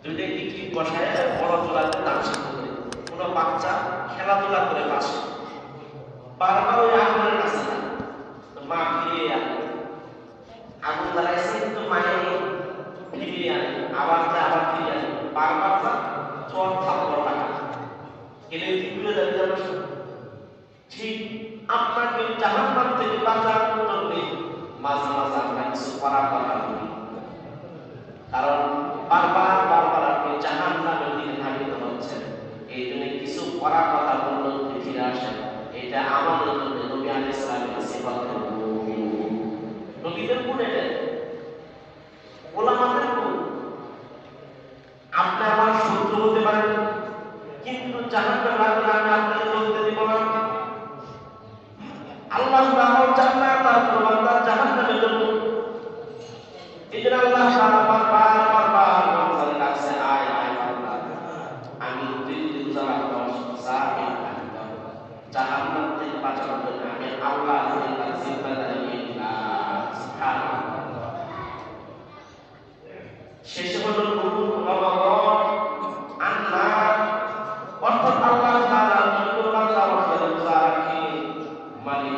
দুইটা টিকিট বসায় বড় চূড়াতে দান সিদ্ধ করে। কোনো বাচ্চা খেলাধুলা করে পাশে বারবার ওই আগুনের কাছে যায়, মা ফিরিয়ে আনে, আগুন জ্বালাইছে কিন্তু মায়ের ফিরিয়ে আনে, আবার যায় আবার ফিরিয়ে আনে, বারবার যা চর থাপ্পড় লাগা গেলে দিগুলো দাঁড়িয়ে যাবে। ঠিক আপনাকে জাহান্নাম থেকে বাঁচানোর জন্য মাঝে মাঝে আমরা কিছু করা কথা বলি, কারণ বারবার বারবার আপনি জাহান্নামের দিকে ধাবিত হচ্ছেন। এই জন্য কিছু করা কথা বললে ফিরে আসেন। এটা আমাদের জন্য নবী আলাইহিস সালামের সিফাত। নবীদের গুণ এটা, ওলামাদের গুণ। আপনি আমার শত্রু হতে পারেন, কিন্তু জাহান্নাম লাগলে আমি আপনাকে চলতে দিব না। আল্লাহ তাআলা জান্নাত আর বান্দার জাহান্নামের জন্য এই জন্য আল্লাহ তাআলা বারবার বলে রাখছে, আয় আয় বান্দা, আমি দিল যারা সাহিব জাহান্নাম থেকে বাঁচানোর জন্য আমি আল্লাহ তার জিম্মাদারি নিয়ে নিলাম। সুবহানাল্লাহ। শেষে হলো রমাদান আন্নার, অর্থাৎ আল্লাহ তাআলা যখন বান্দা রোজা রাখে মালিক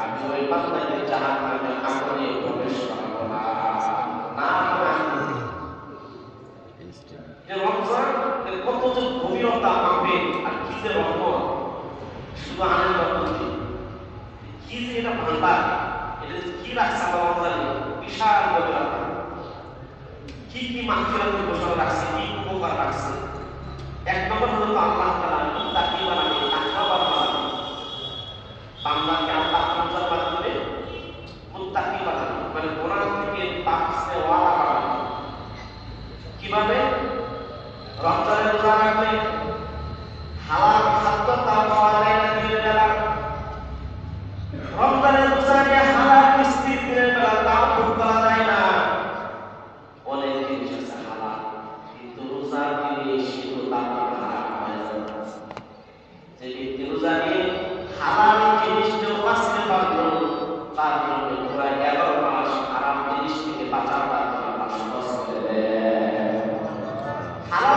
আমি ওই বান্দাকে জাহান্নামের আগুনে প্রবেশ করাবো না। রমজান কত যে গভীরতা পাবে আর কি যে রহমত, শুধু আনন্দ করছি কি যে এটা ভান্ডার, এটা কি রাখছে আল্লাহ রমজানে, বিশাল গভীরতা, কি কি মাগফিরাত ঘোষণা রাখছে, কি উপকার রাখছে। এক নম্বর হলো আল্লাহ তাআলা মুত্তাকি বানাবে, তাকওয়া বানাবে, বান্দাকে আল্লাহ রমজান বানাবে, মুত্তাকি বানাবে, মানে গুনাহ থেকে বাঁচতে ওয়ালা বানাবে। কিভাবে? রমজানের রোজা রাখলে হালাল খাদ্য তাও পাওয়া যায় না দিনের বেলা, রমজানের রোজাকে হালাল মিষ্টি দিনের বেলা তাও ভোগ করা যায় না। অনেক জিনিস আছে হালাল, কিন্তু রোজার দিনে সেগুলো তার হারাম হয়ে যায়। যে ব্যক্তি রোজা নিয়ে হালাল জিনিসটাও বাঁচতে পারলো, তার জন্য পুরা 11 মাস হারাম জিনিস থেকে বাঁচার তার জন্য সহজ করে দেয়। হালাল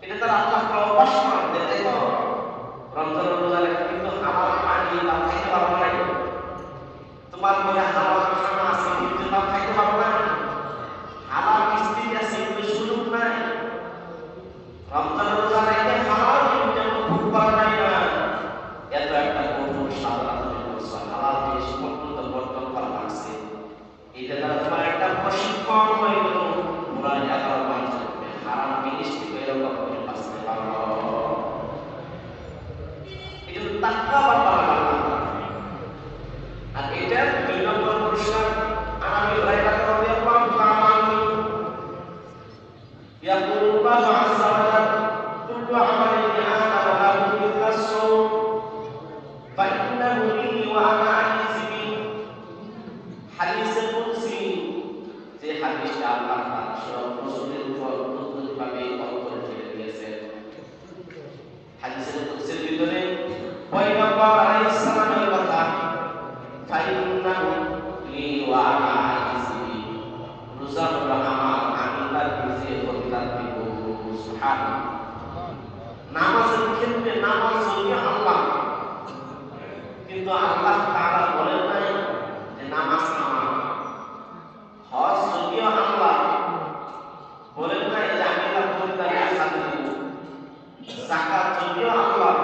এটা তার আল্লাহ অভ্যাস করে দেয়, তাই তো? রমজানের রোজা রেখে কিন্তু হালাল পানি বা খাইতে পারবো না, তোমার মনে হালাল খানা আছে কিন্তু তা খাইতে পারবো না, হালাল মিষ্টি আছে কিন্তু সুযোগ নাই। রমজানের রোজা রেখে হালাল কিন্তু ভোগ করা যায় না, এত একটা কঠোর সাধারণ হালাল জিনিস পর্যন্ত বর্জন করা লাগছে। এটা দ্বারা তোমার একটা প্রশিক্ষণ হয়ে গেল, পুরা 11 মাস হারাম জিনিস থেকে এরকম করে বাঁচতে পারো। এই জন্য তাকওয়া বাড়ানো। আর এটার 2 নম্বর পুরস্কার আনাবি রাইলা রাদিয়াল্লাহু তাআলা আনহু ইয়াকুলুল্লাহু আযজা ওয়া জাল্লা কুল্লু আমালি ইবনি আদম লাহু মিথলু as-sawm fa innahu li wa ana ajzi bihi। হাদিসে কুদসি, যে হাদিসটা আল্লাহ তাআলা সব রাসূলের উপর নতুনভাবে অন্তর ছেড়ে দিয়েছেন। হাদিসে কুদসির ভিতরে পয়গম্বর আলাইহিস সালামের কথা, fa innahu li wa ana ajzi bihi, রোজা হলো আমার, আমি তার নিজে প্রতিদান দিব। সুবহানাল্লাহ। নামাজের ক্ষেত্রে নামাজ হলো আল্লাহ, কিন্তু আল্লাহ তাআলা বলেন নাই যে নামাজ আমার। হজ যদিও আল্লাহ বলেন নাই যে আমি তার প্রতিদান সাথে দিব। যাকাত যদিও আল্লাহ,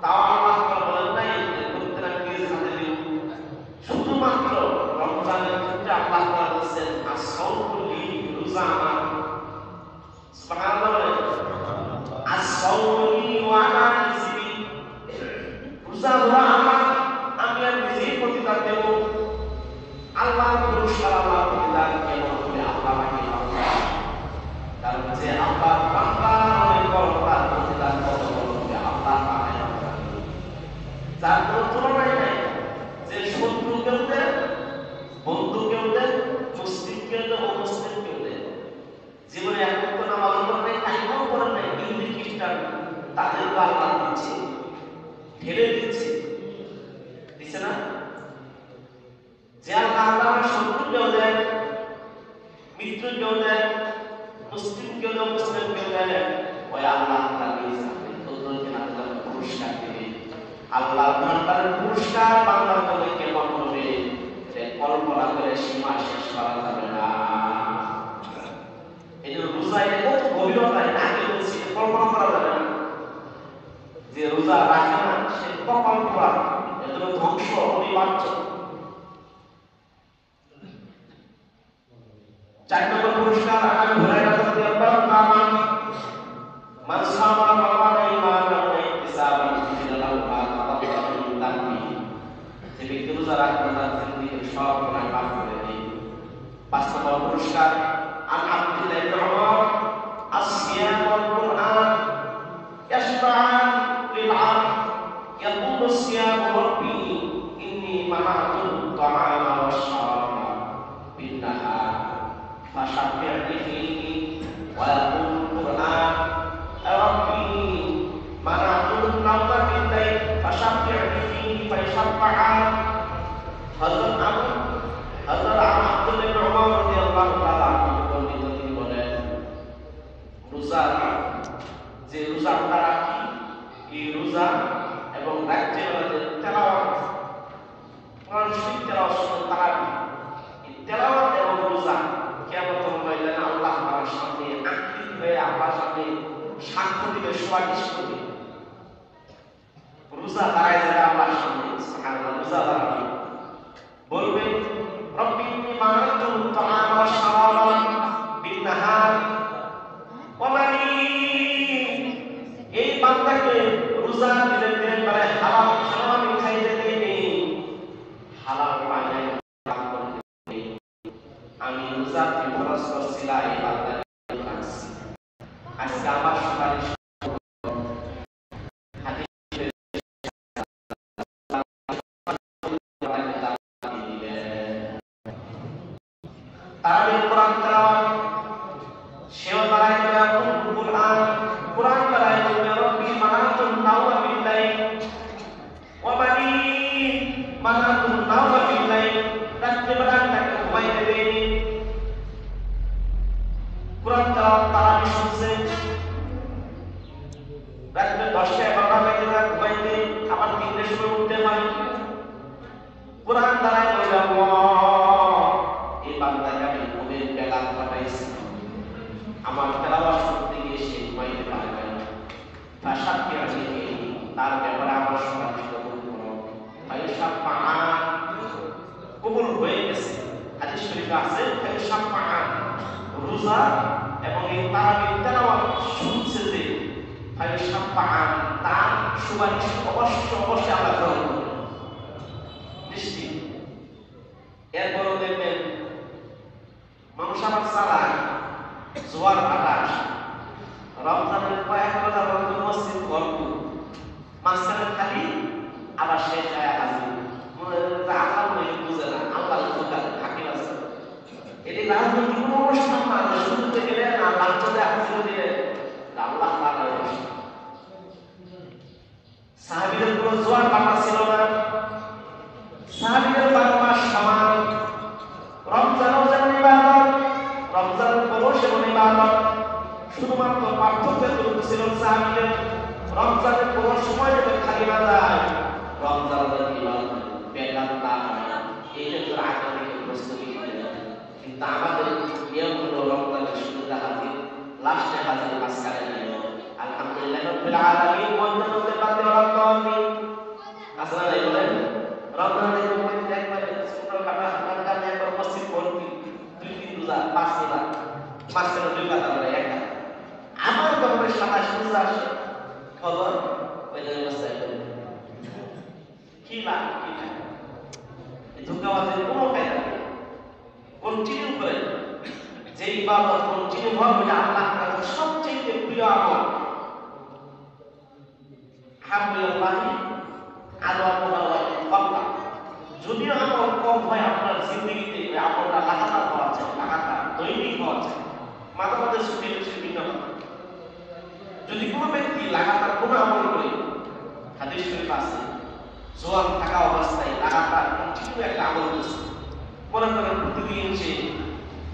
তাও আল্লাহ বলেন নাই যে প্রতিদান দিয়ে সাথে দিব। শুধুমাত্র রমজানের ক্ষেত্রে আল্লাহ তাআলা বলেন as-sawmu li, রোজা আমার। সুবহানাল্লাহ। as-sawmu li wa ana ajzi bihi, রোজা হলো আমার, আমি আর নিজেই প্রতিদান দেব। আল্লাহ পুরস্কার, আল্লাহ প্রতিদান কেমন হবে? আল্লাহ পাকে আল্লাহ, কারণ যে আল্লাহ বান্দার অনেক বড়, তার প্রতিদান কত বড় হবে আল্লাহ পাকে আল্লাহ, যার কোনো তুলনাই নাই। যে শত্রু কেউ দেন, বন্ধু কেউ দেন, মুসলিম কেউ দেন, অমুসলিম কেউ দেন, জীবনে এক ওয়াক্ত নামাজ পড়েন নাই, টাইমও পড়েন নাই, ইহুদি খ্রিস্টান, তাদেরকে আল্লাহ দিচ্ছে, ঢেলে দিচ্ছে, দিচ্ছে না? যে আল্লাহ তাআলা শত্রু কেউ দেন, হিন্দু কেউ দেন, মুসলিম কেউ দেন, মুসলিম কেউ দেন, ওই আল্লাহ তাআলা পুরস্কার দিবে। আল্লাহ তাআলার পুরস্কার বান্দার মধ্যে কেমন হবে সে কল্পনা করে সীমা শেষ করা যাবে না। এই যে রোজা কত গভীরতায় আগে বলছি, কল্পনা করা যাবে না। যে রোজা রাখে না সে কপাল পোড়া, এত ধ্বংস অনিবার্য। 4 নম্বর পুরস্কার আবু হুরায়রা রাদিয়াল্লাহু তাআলা মান সামা রমাদান ঈমানান ওয়া ইহতিসাবান ফালাহু মা তাকাব্বালা মিন যামবি। যে ব্যক্তি রোজা রাখে তার জিন্দেগীর সব গুনাহ মাফ করে দেয়। 5 নম্বর পুরস্কার আন আব্দুল্লাহ ইবনে Umar as-siyam wal Qur'an yashfa'an lil 'abd yaqulu as-siyam rabbi inni mana'tu at-ta'ama wash-sharaba bin-nahar fashafi'ni fihi wa yaqulu al-Qur'an rabbi mana'tu an-nawma bil-layl fashafi'ni fihi fa yashfa'an. Hazrat Abdullah bin Umar radhiyallahu ta'ala anhu তিনি বলেন, রোজা যে রোজা আমরা রাখি, এই রোজা এবং রাত্রিবেলাতে তেলাওয়াত, কোরআন শরীফ তেলাওয়াত শুনে তারাবি, এই তেলাওয়াত এবং রোজা কিয়ামতের ময়দানে আল্লাহ তাআলার সামনে আকৃত হয়ে আল্লাহর সামনে সাক্ষ্য দিবে, সুপারিশ করবে। রোজা দাঁড়ায় যাবে আল্লাহর সামনে, সুবহানাল্লাহ, রোজা দাঁড়াবে, বলবে রব্বি ইন্নী মানা'তু আত-তা'আমা ওয়াশ-শারাবা বিন-নাহার ওয়া মানি। এই বান্দাকে রোজা দিলে দিনের বেলায় হালাল খানা আমি খাইতে দেইনি, হালাল পানি আমি রোজা কি ফরজ করছিলাম, এই বান্দাকে রাখছি। আজকে আমার সুপারিশ তারাবির কোরআন তেলাওয়াত, সেও দাঁড়ায় যাবে কোরআন দাঁড়ায় যাবে রব্বি মানা'তু an-nawma bil-layl ওয়া মানি মানা'তু an-nawma bil-layl, রাত্রিবেলা তাকে ঘুমাইতে দেয়নি। কোরআন তেলাওয়াত তারাবি শুনছে, রাত্রে 10টায় 12টা বাজে না ঘুমাইতে, আবার 3টার সময় উঠতে হয়। কোরআন দাঁড়ায় যাবে এই বান্দাকে আমি ঘুমের বেলাল পাঠাইছি, আমার তেলাওয়াত শুনতে গিয়ে সে ঘুমাইতে পারে না, তার ব্যাপারে আমার সুপারিশ কবুল করো। কবুল হয়ে গেছে, হাদিস শরীফে আছে রোজা এবং এই তারাবির তেলাওয়াত শুনছে যে তার সুপারিশ অবশ্যই আল্লাহ গ্রহণ করবে নিশ্চিত। এরপরও দেখবেন মানুষ আবার চালায়, জোয়ার বাতাস, রমজানের কয়েক হাজার মসজিদ ভরপুর, মাঝখানে খালি, আবার শেষ যায় হাজির, মনে আল্লাহ বুঝে না, আল্লাহ থাকি আছে। এটি রাজনৈতিক কোনো অনুষ্ঠান না, শুরুতে গেলে না লাঞ্চতে হাজির দিলে আল্লাহ তাআলার অনুষ্ঠান। সাহাবীদের কোনো জোয়ার বাতাস ছিল না, সাহাবীদের 12 মাস সমান। রমজানও যেমন ইবাদত, রমজানের পরও সেমন ইবাদত, শুধুমাত্র পার্থক্য এতটুকু ছিল সাহাবীদের রমজানের কোনো সময় যাতে খালি না যায়, রমজানের ইবাদত বেকার না হয়, এই জন্য আগে থেকে প্রস্তুতি নিতে। কিন্তু আমাদের নিয়ম হলো রমজানের শুরুতে হাজির, লাস্টে হাজির, মাঝখানে নেই। আলহামদুলিল্লাহ রাব্বিল আলামিন মধ্যে বাদে রমজান আসলে নাই বলেন রমজানের মধ্যে একবারে ছোট কাটা হালকা একবার মসজিদ ভর্তি, 2-3 রোজা 5 রোজা, মাঝখানে 2 কাটা করে একটা। আমার যখন 27 রোজা আসে খবর ওই যে অবস্থায় কি না এই ধোঁকাবাজের কোনো ফায়দা নেই। কন্টিনিউ করে যে ইবাদত কন্টিনিউ হবে আল্লাহ তাআলার সবচেয়ে প্রিয় আমল। হামদুলিল্লাহি যদিও আমল কম হয় আপনার জিন্দগিতে, আমলটা লাগাতার হওয়া চাই, লাগাতার দৈনিক হওয়া চাই, মাঝে মাঝে ছুটি ভিন্ন। যদি কোনো ব্যক্তি লাগাতার কোনো আমল করে, হাদিস শরীফ আছে জোয়ান থাকা অবস্থায় লাগাতার কন্টিনিউ একটা আমল করছে, মনে করেন প্রতিদিন সে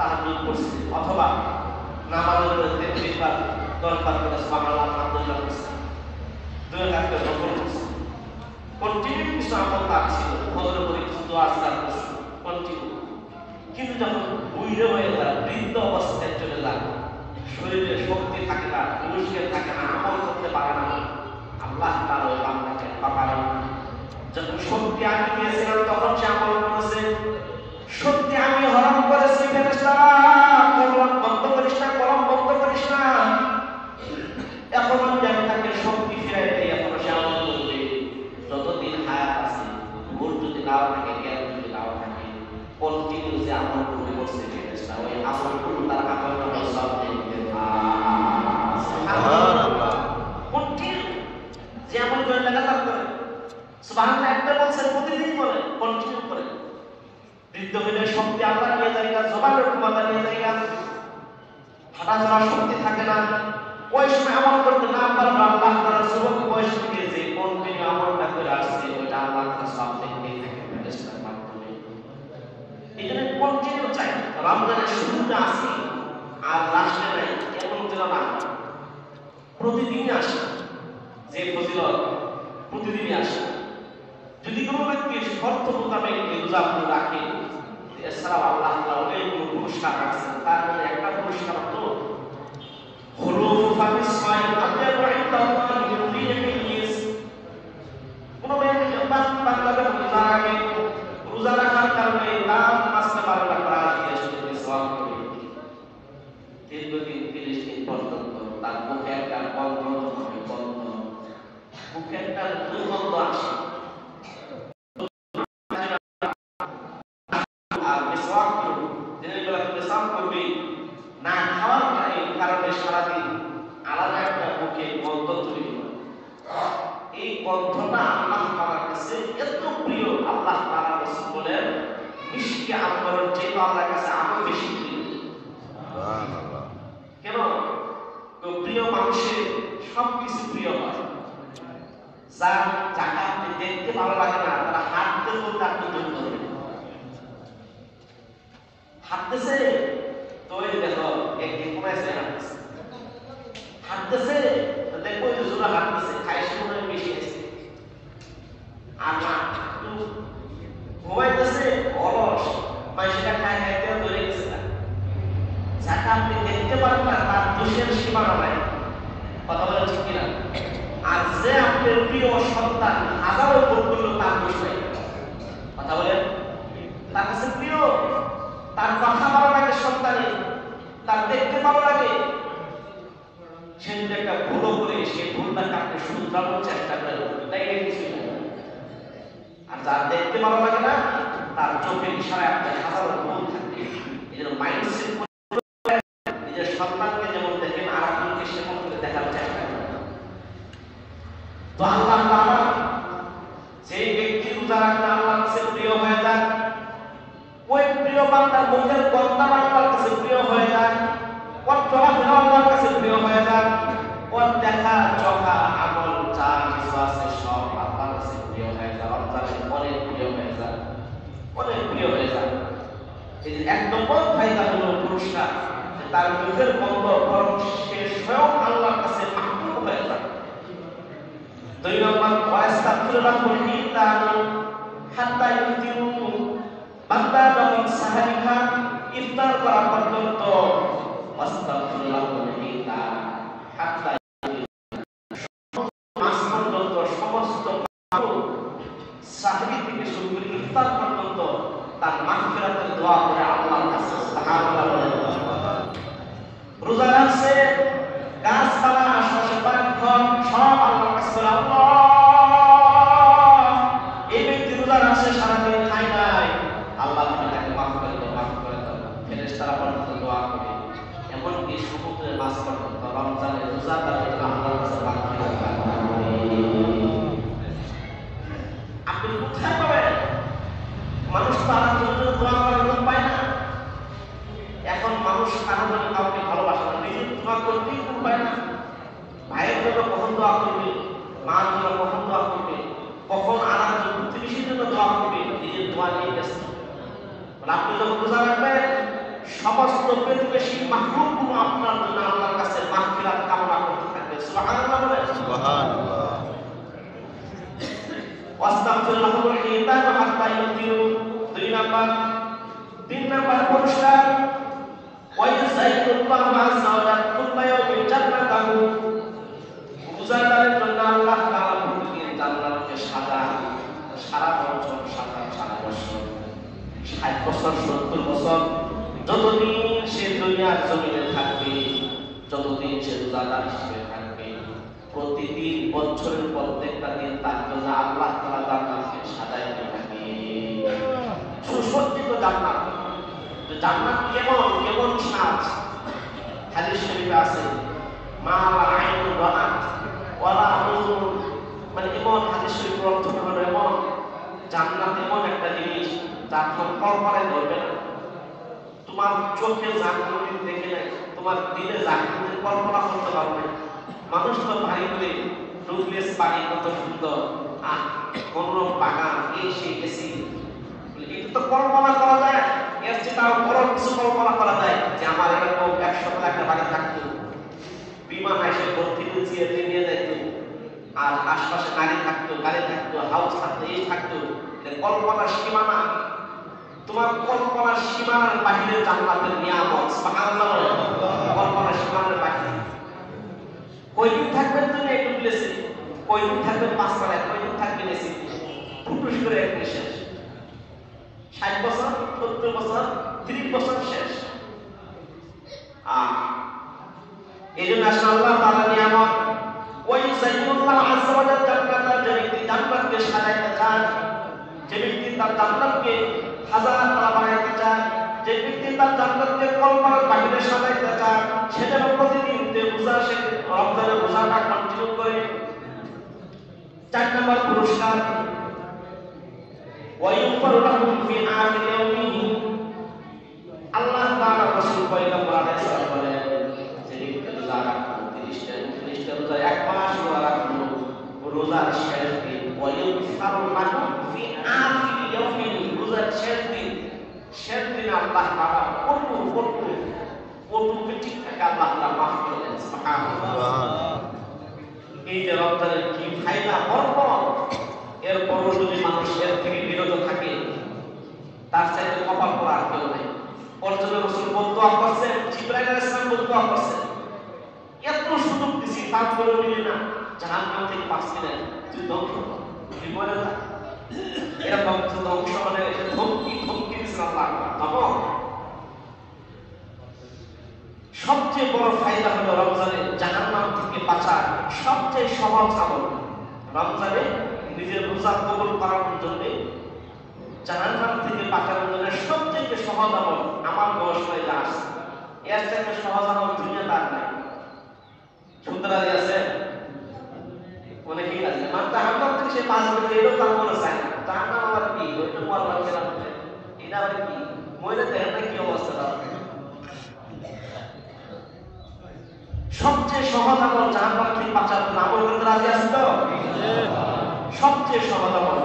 তাহাজ্জুদ করছে অথবা নামাজের পরে 33 বার 10 বার করে সুবহানাল্লাহ আলহামদুলিল্লাহ করছে, 2 রাকাত করে নফল করছে, কন্টিনিউ কিছু আমল তার ছিল, ফজরের পরে কিছু দোয়া আজকার করছে কন্টিনিউ। কিন্তু যখন বুইড়ে হয়ে যায়, বৃদ্ধ অবস্থায় চলে যায়, শরীরে শক্তি থাকে না, পুরুষের থাকে না, আমল করতে পারে না, আল্লাহ তাআলা ওই বান্দাকে পারে না। যখন শক্তি আমি দিয়েছিলাম তখন সে আমল করেছে, শক্তি আমি হরণ করেছি, ফেরেশতারা কলম বন্ধ করিস না, কলম বন্ধ করিস না, এখন আমি তাকে শক্তি ফিরাই দিই, এখন সে আমল করবে। যতদিন হায়াত আছে, ভোর যদি নাও থাকে, জ্ঞান যদি নাও থাকে, কন্টিনিউ যে আমল করছে ফেরেশতা, ওই আমলগুলো তার আমল নামায় সব দিয়ে দিবেন। সুবহানাল্লাহ। কন্টিনিউ যে আমল করে লাগাতার করে, সুবহানাল্লাহ একটা বলছেন প্রতিদিন করে, কন্টিনিউ করে। বৃদ্ধ হইলে শক্তি আল্লাহ নিয়ে যায় না, জবানের ক্ষমতা নিয়ে যায় না, হাঁটা চলার শক্তি থাকে না, ওই সময় আমল করতে না পারবে, আল্লাহ তাআলা যুবক বয়স থেকে যে কন্টিনিউ আমলটা করে আসছে, ওইটা আল্লাহ তাআলা সব দেখতেই থাকে ফেরেশতার মাধ্যমে। এই জন্য কন্টিনিউ চাই। রমজানের শুরুতে আসি আর লাস্টে নাই এমন যেন না, প্রতিদিন আসে যে ফজিলত, প্রতিদিনই আসে। যদি কোনো ব্যক্তি শর্ত মোতাবেক রোজা রাখে, এছাড়াও আল্লাহ তাআলা অনেকগুলো পুরস্কার রাখছেন, তার মধ্যে একটা পুরস্কার হলো খুলুফু ফামিস সাইম আতিয়াবু ইনদাল্লাহি মিন রিহিল মিস। কোনো ব্যক্তি বাংলাদেশে রোজা রাখে, রোজা রাখার কারণে তার মাসে বারোটা প্রায় দিয়ে শুধু সওয়াব করে, দীর্ঘদিন 30 দিন পর্যন্ত তার মুখে একটা গন্ধ হয়, গন্ধ, মুখে একটা দুর্গন্ধ আসে। না খাওয়ার কারণে সারাদিন আলাদা একটা মুখে গন্ধ তৈরি হয়। এই গন্ধটা আল্লাহ তাআলার কাছে এত প্রিয়, আল্লাহ তাআলা রাসূল বলেন মিশকে আম্বরের চেয়ে আল্লাহর কাছে আরো বেশি প্রিয়। সুবহানাল্লাহ। কেন? তো প্রিয় মানুষের সবকিছু প্রিয় হয়। যাকে আপনি দেখতে ভালো লাগে না, তারা হাঁটতে বলতে আপনি দূর করবেন, হাঁটতেছে তো এই দেখো একদিন কমেছে, হাঁটতেছে হাঁটতেছে তো দেখবো যে জোড়া হাঁটতেছে, খাইছে মনে হয় বেশি আছে, আর না ঘুমাইতেছে অলস, মাইসিটা খায় খাইতে ধরে গেছে না। যাকে আপনি দেখতে পারেন না তার দোষের সীমানা নাই, কথা বলে ঠিক কিনা? আর যে আপনার প্রিয় সন্তান হাজারো ভুল করলো তার দোষ নাই, কথা বলেন, তার কাছে প্রিয়, তার কথা ভালো লাগে সন্তানে, তার দেখতে ভালো লাগে, সে যদি একটা ভুল করে সেই ভুলটাকে আপনি শুধরানোর চেষ্টা করেন, তাই কিছু না। আর যার দেখতে ভালো লাগে না, তার চোখের ইশারায় আপনার হাজারো ভুল থাকে। এই জন্য মাইন্ডসেট নিজের সন্তানকে যেমন দেখেন আর একজনকে সেমন করে দেখার চেষ্টা করেন। তো আল্লাহ তাআলা যেই ব্যক্তি রোজা রাখলে আল্লাহর কাছে প্রিয় হয়ে যায়, ওই প্রিয় বান্দার মুখের গন্ধ আল্লাহর কাছে প্রিয় হয়ে যায়, ওর চলাফেরা আল্লাহর কাছে প্রিয় হয়ে যায়, ওর দেখা চোখা আমল যা কিছু আছে সব আল্লাহর কাছে প্রিয় হয়ে যায়, রমজানের অনেক প্রিয় হয়ে যায়, অনেক প্রিয় হয়ে যায়। এই যে 1 নম্বর ফায়দা হলো পুরস্কার, যে তার মুখের গন্ধ বরং সে স্বয়ং আল্লাহর কাছে মাহবুব হয়ে যায়। 2 নম্বর ওয়াস্তাগফিরুল্লাহুল ইনসানু হাত্তা ইফতিরু, বান্দা যখন সাহারি খান ইফতার করা পর্যন্ত আস্তাগফিরুল্লাহুল ইনসান হাত্তা মাস পর্যন্ত সমস্ত সাহারি থেকে শুরু করে ইফতার পর্যন্ত তার মাগফিরাতের দোয়া করে আল্লাহর কাছে সুবহানাল্লাহ বলেন। রোজা রাখছে, গাছপালা আশেপাশে বাড়িঘর সব আল্লাহর কাছে বলে আল্লাহ, এই ব্যক্তি রোজা রাখছে সারাদিন খায় নাই, আল্লাহ তুমি তাকে মাফ করে দাও, মাফ করে দাও। ফেরেশতারা পর্যন্ত দোয়া করে, এমনকি সমুদ্রের মাছ পর্যন্ত রমজানের রোজা তাদের আল্লাহর কাছে মাগফিরাত চায়। আপনি কোথায় পাবেন? মানুষ তো আল্লাহর জন্য দোয়া করার লোক পায় না। এখন মানুষ কারো জন্য কাউকে ভালোবাসে না, নিজের দোয়া করতেই কোন পায় না। ভাইয়ের জন্য কখন দোয়া করবে, মার জন্য কখন দোয়া করবে, কখন আনার জন্য প্রতিবেশীর জন্য দোয়া করবে, নিজের দোয়া নিয়ে ব্যস্ত। আপনি যখন রোজা রাখবেন সমস্ত প্রতিবেশী মাখলুকগুলো আপনার জন্য আল্লাহর কাছে মাগফিরাত কামনা করতে থাকবে। সুবহানাল্লাহ বলেন। সুবহানাল্লাহ। ওয়াস্তাগফিরুল্লাহুল ইনসানু হাত্তা ইউতিরু। 2 নাম্বার 3 নাম্বার পুরস্কার ওয়া ইউসাইয়ুল্লাহু আযজা ওয়া জাল্লা কুল্লা ইয়াউমিন জান্নাতাহু। রোজাদারের জন্য আল্লাহ তাআলা প্রতিদিন জান্নাতকে সাজান, সারা বছর সাজান, সারা বছর 60 বছর 70 বছর যতদিন সে দুনিয়ার জমিনে থাকবে, যতদিন সে রোজাদার হিসেবে থাকবে, প্রতিদিন বছরের প্রত্যেকটা দিন তার জন্য আল্লাহ তাআলা জান্নাতকে সাজাইতে থাকে। সুসজ্জিত জান্নাত। জান্নাত কেমন কেমন সাজ? হাদিস শরীফে আছে মা লা আইনুন রাআত ওয়ালা উযুন, মানে এমন হাদিস শরীফের অর্থ হলো এমন জান্নাত এমন একটা জিনিস যা তোমরা কল্পনায় ধরবে না। তোমার চোখে যা কোনোদিন দেখে নাই, তোমার দিলে যা কোনোদিন কল্পনা করতে পারবে না। মানুষ তো ভারী করে ডুবলেস পানি কত সুন্দর, মনোরম বাগান, এই সেই গেছি, এটা তো কল্পনা করা যায়। এর চেয়ে তার বড় কিছু কল্পনা করা যায় যে আমার এরকম 100 একটা বাড়ি থাকতো, বিমান এসে ভর্তি গুছিয়ে নিয়ে যেত, আর আশপাশে গাড়ি থাকতো, হাউস থাকতো, এই থাকতো। কল্পনার সীমানা, তোমার কল্পনার সীমানার বাহিরে জান্নাতের নিয়ামত। সুবহানাল্লাহ। কল্পনার সীমানার বাহিরে কয়দিন থাকবেন তুমি একটু প্লেসে, কয়দিন থাকবেন পাঁচতলায়, কয়দিন থাকবেন এসি, ফুটুস করে একদিন শেষ। 60 বছর 70 বছর 30 বছর শেষ। এই জন্য আসলে আল্লাহ তাআলা নিয়ামত ওই সাইয়্যিদুল্লাহ আযজা ওয়া জাল্লা জান্নাত, যে ব্যক্তি জান্নাতকে সাজাইতে চান, যে ব্যক্তি তার জান্নাতকে হাজার তারা বানাইতে চান, যে ব্যক্তি তার জান্নাতকে কল্পনার বাহিরে সাজাইতে চান, সে যেন প্রতিদিন রোজা, সে রমজানের রোজাটা কন্টিনিউ করে। 4 নম্বর পুরস্কার ওয়া ইউফারু লাহু ফি আখির ইয়াউমিহি। আল্লাহ তাআলা রাসূল পয়গম্বর আলাইহিস সালাম বলেন যে ব্যক্তি রোজা রাখলো 30টা রোজা এক মাস রোজা রাখলো, রোজার শেষ দিন ওয়া ইউফারু লাহু ফি আখির ইয়াউমিহি, রোজার শেষ দিন আল্লাহ তাআলা অটোমেটিক থেকে আল্লাহ তাআলা মাফ করে দেন। সুবহানাল্লাহ। এই যে রমজানের কি ফায়দা বরকত, এরপরও যদি মানুষ এর থেকে বিরত থাকে, তার চাইতে কপাল পড়া আর কেউ নেই। ওর জন্য রাসূল বদদোয়া করছেন, জিবরাইল আলাইহিস সালাম বদদোয়া করছেন, এত সুযোগ দিছি তারপরেও নিলি না, জাহান্নাম থেকে বাঁচবি না, তুই ধ্বংস কর, তুই মরে যা। এরকম ধ্বংস মানে ধমকি দিয়েছেন আল্লাহ। তখন সবচেয়ে বড় ফায়দা হলো রমজানে জাহান্নাম থেকে বাঁচার সবচেয়ে সহজ আমল। রমজানে নিজের রোজা কবুল করার জন্য, জাহান্নাম থেকে বাঁচানোর জন্য সবচেয়ে সহজ আমল আমার বয়স হয়ে আসছে, এর থেকে সহজ আমল দুনিয়াতে আর নাই। সুন্দর আছে অনেকেই আছে, মানে জাহান্নাম থেকে সে বাঁচবে, এটাও তার মনে চায় না। জাহান্নাম আবার কি, ওইটা মরবার গেলাম, এটা আবার কি, মহিলা দেখেন না কি অবস্থা। সবচেয়ে সহজ আমল জাহান্নাম থেকে বাঁচার জন্য আমল করতে রাজি আছেন তো? সবচেয়ে সহজ আমল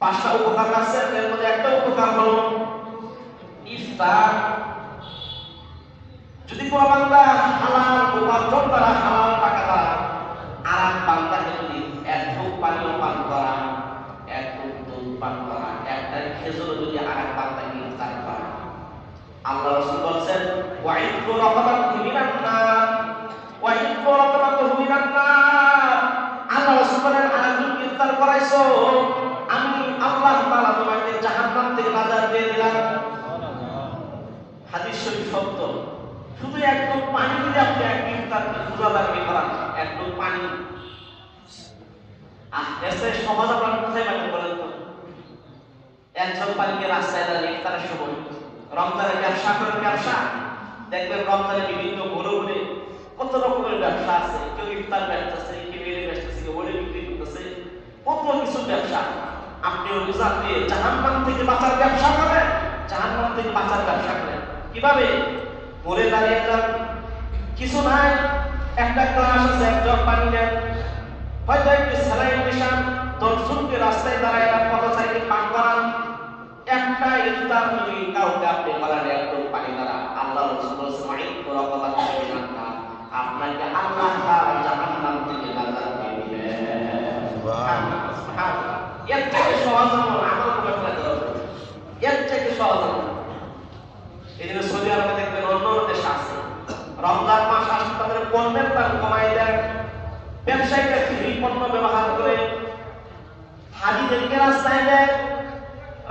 5টা উপকার আছে, এর মধ্যে একটা উপকার হলো ইফতার। যদি কোনো বান্দা হালাল উপার্জন দ্বারা, হালাল টাকা দ্বারা আর এক বান্দাকে যদি এক ঢোক পানিও পান করা, এক ঢোক দুধ পান করা, একটা খেজুর যদি আর এক বান্দাকে ইফতার করা, আল্লাহ রাসূল বলেন ওয়াইদু রাকাবাতু মিনান নার, ওয়াইদু রাকাবাতু মিনান নার। আল্লাহ রাসূল বলেন আরেকজনকে ইফতার করাইছো, আমি আল্লাহ তাআলা তোমাকে জাহান্নাম থেকে নাজাত দিয়ে দিলাম। হাদিস শরীফ সত্য। শুধু একটু পানি যদি আপনি এক ইফতার রোজাদারকে করান, একটু পানি, এসে সহজ আপনার কোথায় পাবেন বলেন তো? একজন পানিকে রাস্তায় দাঁড়িয়ে ইফতারের সময় রমজানের ব্যবসা করেন, ব্যবসা দেখবেন রমজানে বিভিন্ন ঘুরে কত রকমের ব্যবসা আছে, কেউ ইফতার বেচতেছে, কেউ বেড়ে বেচতেছে, কেউ ওড়ে বিক্রি করতেছে, কত কিছু ব্যবসা। আপনি রোজা দিয়ে জাহান্নাম থেকে বাঁচার ব্যবসা করেন, জাহান্নাম থেকে বাঁচার ব্যবসা করেন। কিভাবে? ঘুরে দাঁড়িয়ে যান, কিছু নাই, একটা গ্লাস আছে, এক জগ পানি নেন, হয়তো একটু স্যালাইন মেশান, 10 জনকে রাস্তায় দাঁড়ায় পথচারীকে পান করান। একটা ইফতার যদি কাউকে আপনি করার পণ্যের দাম কমায় দেন, ব্যবসায়ীরা ফ্রি পণ্য ব্যবহার করে, হাজিদেরকে রাস্তায় দেয়,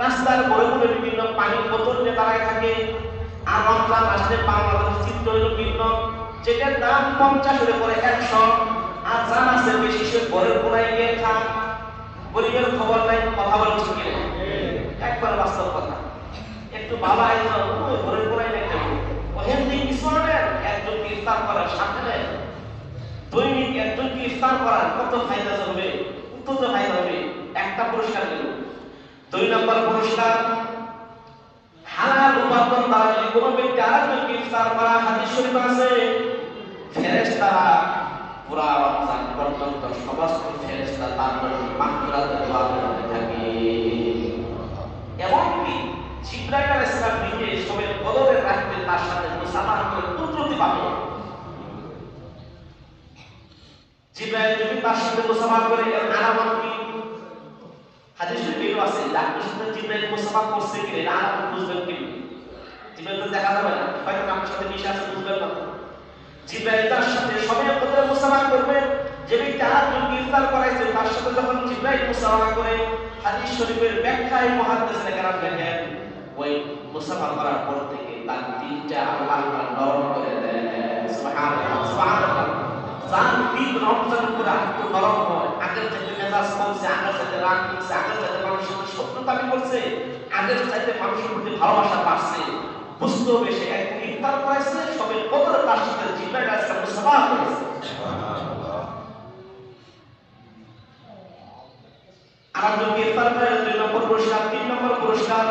রাস্তার মোড়ে মোড়ে বিভিন্ন পানির বোতল নিয়ে দাঁড়ায় থাকে। আর রমজান আসলে বাংলাদেশের চিত্র হইল ভিন্ন, যেটার দাম 50 হলে পরে 100, আর যার আছে বেশি সে ঘরের কোনায় গিয়ে খান। গরিবের খবর নাই, কথা বলছি কি একবার বাস্তব কথা। একটু বাবা আইজন ওই ঘরের কোনায় নাই খাবো, ওখান থেকে কিছু আনেন, একজনকে ইফতার করার সাথে নেন, দৈনিক একজনকে ইফতার করার কত ফায়দা হবে, কত ফায়দা হবে। একটা পুরস্কার দিল। 2 নম্বর পুরস্কার, হালাল উপার্জন দ্বারা যদি কোনো ব্যক্তি আরেকজনকে ইফতার করা, হাদিস শরীফ আছে ফেরেশতারা পুরা রমজান পর্যন্ত সমস্ত ফেরেশতা তার জন্য মাগফিরাতের দোয়া করতে থাকে। এমনকি জিবরাইল আলাইহিস সালাম নিজে সবে বদরের রাতে তার সাথে মুসাফাহা করে কুদরতি পাবে। জিবরাইল যদি তার সাথে মুসাফাহা করে এর আলামত কি? হাদিস শরীফে আছে ডাক্তার সাথে জিবরাইল মুসাফাহা করছে কি এর আলামত বুঝবেন কি? জিবরাইল তো দেখা যাবে না, হয়তো আপনার সাথে মিশে আছে বুঝবেন না। জিবরাইল তার সাথে সবে বদরে মুসাফাহা করবে, যে ব্যক্তি আরেকজনকে ইফতার করাইছে তার সাথে যখন জিবরাইল মুসাফাহা করে, হাদিস শরীফের ব্যাখ্যায় মুহাদ্দিসিনে কেরাম দেখেন ওই মুসাফাহা করার পর থেকে তার দিলটা আল্লাহ নরম করে দেন। সুবহানাল্লাহ সুবহানাল্লাহ। যার দিল রমজানের পরে একটু নরম হয়, আগের চাইতে মেজাজ কমছে, আগের চাইতে রাগ কমছে, আগের চাইতে মানুষের সাথে শত্রুতা করছে, আগের চাইতে মানুষের প্রতি ভালোবাসা বাড়ছে, বুঝতে হবে সে এক ইফতার করেছে সবে বদরে তার সাথে জিবরাইল আলাইহিস সালাম মুসাফাহা করেছে। সুবহানাল্লাহ। আরেকজন ইফতার করে 2 নম্বর পুরস্কার। 3 নম্বর পুরস্কার,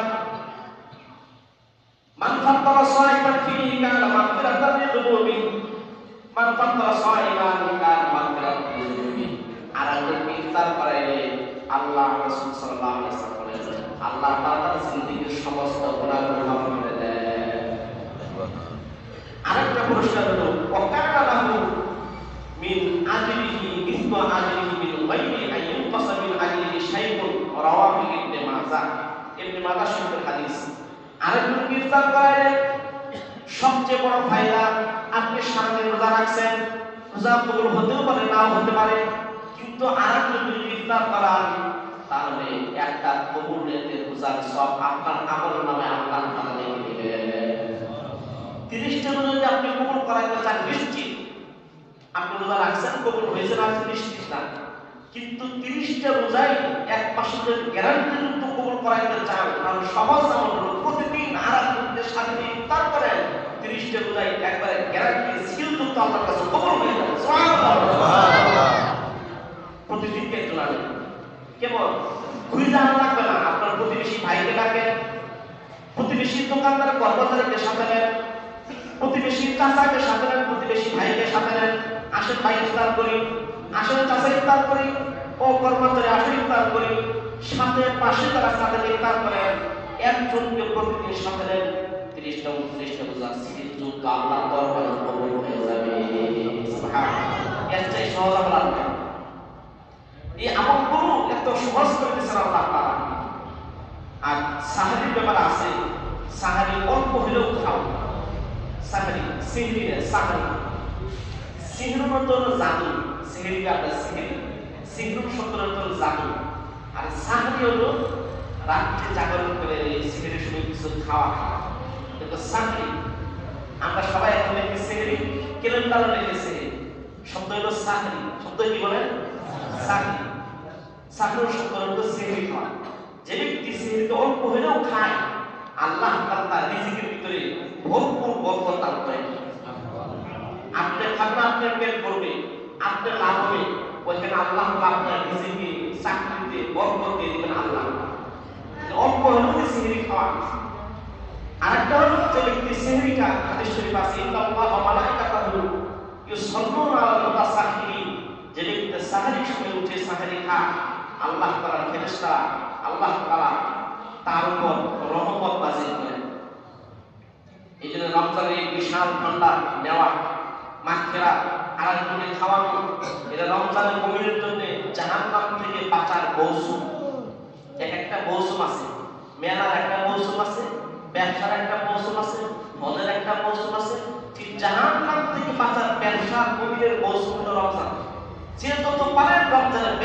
মান ফাত্তারা সাইমান ফিহি কানা মাগফিরাতান লিযুনুবি, মান ফাত্তারা সাইমান কানা মাগফিরাতান লিযুনুবি। আরেকজন ইফতার করাইলে আল্লাহ রাসূল সাল্লাল্লাহু আলাইহি ওয়াসাল্লাম বলেছেন আল্লাহ তাআলা জিন্দেগীর সমস্ত গুনাহগুলো মাফ করে দেন। আরেকটা পুরস্কার হলো ওয়াকানা লাহু মিন আজরিহি মিসলু আজরিহি মিন গায়রি আইয়ুনকাসা মিন আজরিহি শাইউন, রাওয়াহু ইবনে মাজাহ। ইবনে মাজাহ শরীফের হাদিস। আরেকজন ইফতার করাইলে সবচেয়ে বড় ফায়দা, আপনি সারাদিন রোজা রাখছেন, রোজা কবুল হতেও পারে নাও হতে পারে, কিন্তু আরেকজন যদি ইফতার করান তাহলে একটা কবুলের রোজার সব আপনার আমলের নামে আল্লাহ তাআলা লিখে দিবেন। 30টা রোজা যদি আপনি কবুল করাইতে চান নিশ্চিত, আপনি রোজা রাখছেন কবুল হয়েছে না নিশ্চিত না, কিন্তু 30টা রোজাই এক মাসের গ্যারান্টি যুক্ত কবুল করাইতে চান, কারণ সহজ আমল হলো প্রতিদিন আরেকজনের সাথে ইফতার করেন, 30টা রোজাই একবারে গ্যারান্টি সিল যুক্ত আল্লাহর কাছে কবুল হয়ে যাবে। সুবহানাল্লাহ। প্রতিদিন কে চলাবেন কেমন ঘুরে যাওয়া লাগবে না, আপনার প্রতিবেশী ভাইকে ডাকেন, প্রতিবেশী দোকানদার কর্মচারীকে সাথে নেন, প্রতিবেশী চাচাকে সাথে নেন, প্রতিবেশী ভাইকে সাথে নেন, আসেন ভাই ইফতার করি, আসেন চাচা ইফতার করি, ও কর্মচারী আসেন ইফতার করি, সাথে পাশে তারা সাথে ইফতার করেন, একজনকে প্রতিদিন সাথে নেন, 30টা 29টা রোজা সিল যুক্ত আল্লাহর দরবারে কবুল হয়ে যাবে। সুবহানাল্লাহ। এর চেয়ে সহজ আমল আর নাই। এই আমলগুলো এত সহজ করে দিয়েছেন আল্লাহ তাআলা। আর সাহারির ব্যাপার আছে, সাহারি অল্প হলেও খাও, সাহারি সিহরি না, সাহারি সিহরুর মতো জাদু, সিহরি কাটা সিহরি, সিহরুর শব্দের মতো জাদু, আর সাহারি হলো রাত্রে জাগরণ করে সিহরির সময় কিছু খাওয়া খাওয়া, কিন্তু সাহারি আমরা সবাই এখন দেখি সিহরি, ক্যালেন্ডারে লিখেছে শব্দ হলো সাহারি, শব্দ কি বলেন সাহারি, সাহারির শব্দ হলো সিহরি খাওয়া। যে ব্যক্তি সিহরিতে অল্প হলেও খায় আল্লাহ তাআলা রিজিকের ভিতরে ভরপুর বরকত দান করেন। আপনি খাবেন, আপনার পেট ভরবে, আপনার লাভ হবে, ওইখানে আল্লাহ আপনার রিজিকে চাকরিতে বরকত দিয়ে দিবেন আল্লাহ। অল্প হলেও সিহরি খাওয়া। আরেকটা হলো যে ব্যক্তি সিহরিটা হাদিস শরীফ আছে ইন্নাল্লাহ ওয়া মালাইকাতাহু ইউসাল্লুনা আলাল মুতাসাহহিরিন, যে ব্যক্তি সাহরির সময় উঠে সাহরি খায় আল্লাহ তাআলার ফেরেশতা আল্লাহ তাআলা তার উপর রহমত নাযিল করেন। এই জন্য রমজানের এই বিশাল ঠান্ডা নেওয়া, মাগফিরাত আরেকজনকে খাওয়ানো, এটা রমজানের মুমিনের জন্য জাহান্নাম থেকে বাঁচার মৌসুম। একটা মৌসুম আছে, মেলার একটা মৌসুম আছে, ব্যবসার একটা মৌসুম আছে, হজের একটা মৌসুম আছে, ঠিক জাহান্নাম থেকে বাঁচার ব্যবসা মাসা পবিত্রের 10 রমজান যেহেতু তো পারেন রমজানের